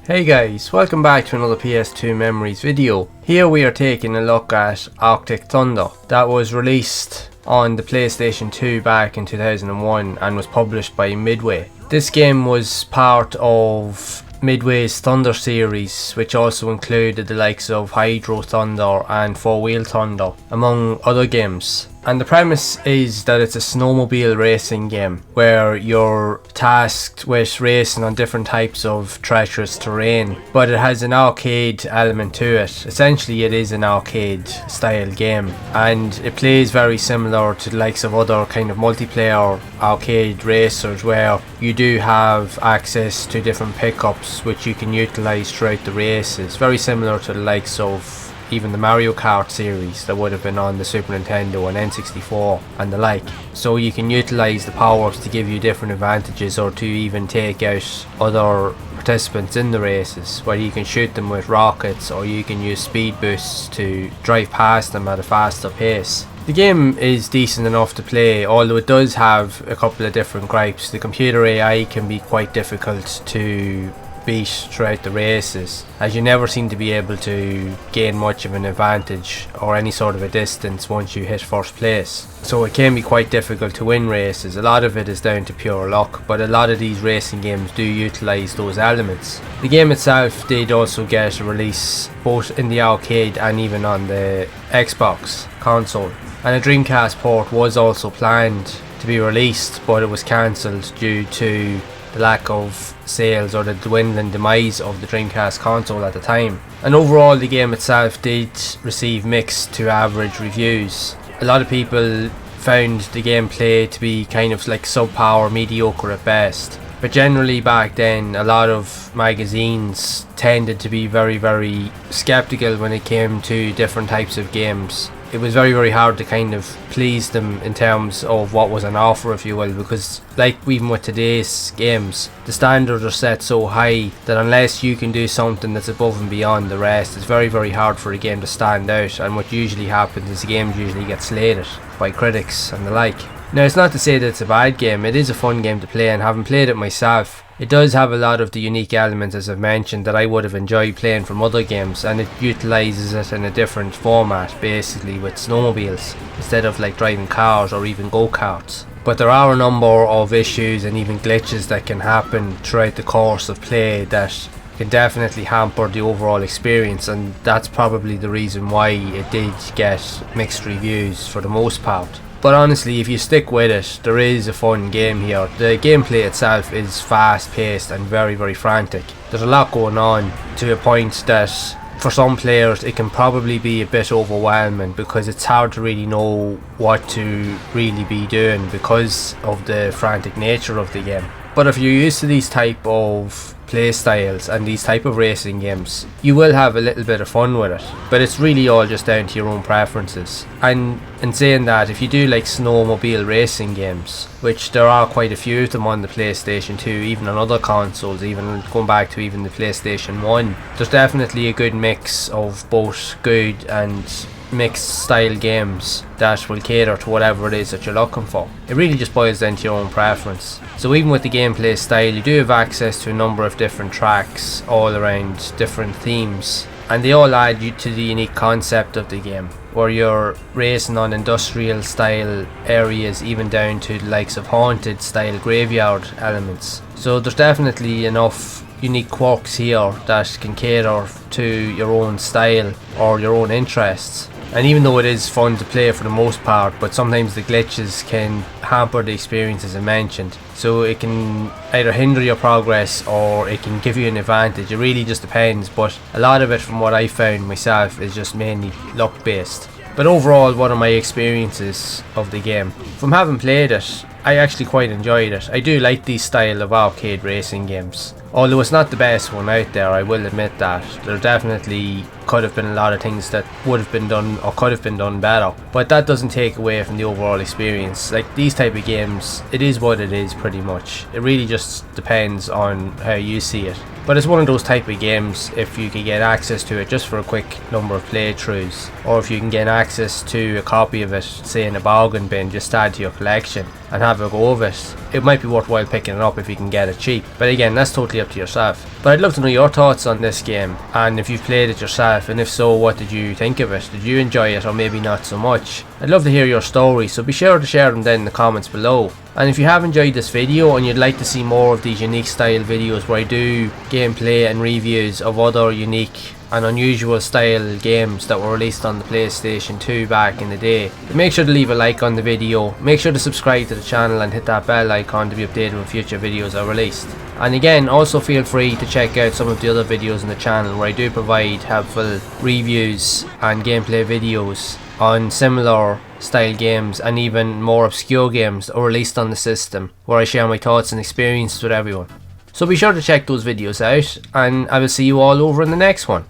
Hey guys, welcome back to another PS2 Memories video. Here we are taking a look at Arctic Thunder that was released on the PlayStation 2 back in 2001 and was published by Midway. This game was part of Midway's Thunder series, which also included the likes of Hydro Thunder and Four Wheel Thunder, among other games. And the premise is that it's a snowmobile racing game where you're tasked with racing on different types of treacherous terrain, but it has an arcade element to it. Essentially it is an arcade style game, and it plays very similar to the likes of other kind of multiplayer arcade racers, where you do have access to different pickups which you can utilise throughout the races, very similar to the likes of even the Mario Kart series that would have been on the Super Nintendo and N64 and the like. So you can utilise the power-ups to give you different advantages, or to even take out other participants in the races, where you can shoot them with rockets or you can use speed boosts to drive past them at a faster pace. The game is decent enough to play, although it does have a couple of different gripes. The computer AI can be quite difficult to beat throughout the races, as you never seem to be able to gain much of an advantage or any sort of a distance once you hit first place. So it can be quite difficult to win races. A lot of it is down to pure luck, but a lot of these racing games do utilise those elements. The game itself did also get a release both in the arcade and even on the Xbox console, and a Dreamcast port was also planned to be released, but it was cancelled due to the lack of sales or the dwindling demise of the Dreamcast console at the time. And overall the game itself did receive mixed to average reviews. A lot of people found the gameplay to be kind of like subpar or mediocre at best, but generally back then a lot of magazines tended to be very skeptical when it came to different types of games. It was very hard to kind of please them in terms of what was on offer, if you will, because like even with today's games, the standards are set so high that unless you can do something that's above and beyond the rest, it's very hard for a game to stand out. And what usually happens is the games usually get slated by critics and the like. Now, it's not to say that it's a bad game. It is a fun game to play, and having played it myself, it does have a lot of the unique elements, as I've mentioned, that I would have enjoyed playing from other games, and it utilises it in a different format, basically with snowmobiles instead of like driving cars or even go-karts. But there are a number of issues and even glitches that can happen throughout the course of play that can definitely hamper the overall experience, and that's probably the reason why it did get mixed reviews for the most part. But honestly, if you stick with it, there is a fun game here. The gameplay itself is fast paced and very frantic. There's a lot going on, to a point that for some players it can probably be a bit overwhelming, because it's hard to really know what to really be doing because of the frantic nature of the game. But if you're used to these type of play styles and these type of racing games, you will have a little bit of fun with it, but it's really all just down to your own preferences. And in saying that, if you do like snowmobile racing games, which there are quite a few of them on the PlayStation 2, even on other consoles, even going back to even the PlayStation 1, there's definitely a good mix of both good and mixed style games that will cater to whatever it is that you're looking for. It really just boils down to your own preference. So even with the gameplay style, you do have access to a number of different tracks all around different themes, and they all add you to the unique concept of the game, where you're racing on industrial style areas, even down to the likes of haunted style graveyard elements. So there's definitely enough unique quirks here that can cater to your own style or your own interests. And even though it is fun to play for the most part, but sometimes the glitches can hamper the experience, as I mentioned. So it can either hinder your progress or it can give you an advantage. It really just depends, but a lot of it, from what I found myself, is just mainly luck based. But overall, what are my experiences of the game? From having played it, I actually quite enjoyed it. I do like these style of arcade racing games. Although it's not the best one out there, I will admit that. There definitely could have been a lot of things that would have been done or could have been done better. But that doesn't take away from the overall experience. Like these type of games, it is what it is pretty much. It really just depends on how you see it. But it's one of those type of games, if you can get access to it just for a quick number of playthroughs, or if you can get access to a copy of it, say in a bargain bin, just add to your collection and have a go of it, it might be worthwhile picking it up if you can get it cheap. But again, that's totally up to yourself. But I'd love to know your thoughts on this game, and if you've played it yourself, and if so, what did you think of it? Did you enjoy it, or maybe not so much? I'd love to hear your stories, so be sure to share them down in the comments below. And if you have enjoyed this video and you'd like to see more of these unique style videos where I do gameplay and reviews of other unique and unusual style games that were released on the PlayStation 2 back in the day, make sure to leave a like on the video, make sure to subscribe to the channel and hit that bell icon to be updated when future videos are released. And again, also feel free to check out some of the other videos on the channel where I do provide helpful reviews and gameplay videos on similar style games and even more obscure games that were released on the system, where I share my thoughts and experiences with everyone. So be sure to check those videos out, and I will see you all over in the next one.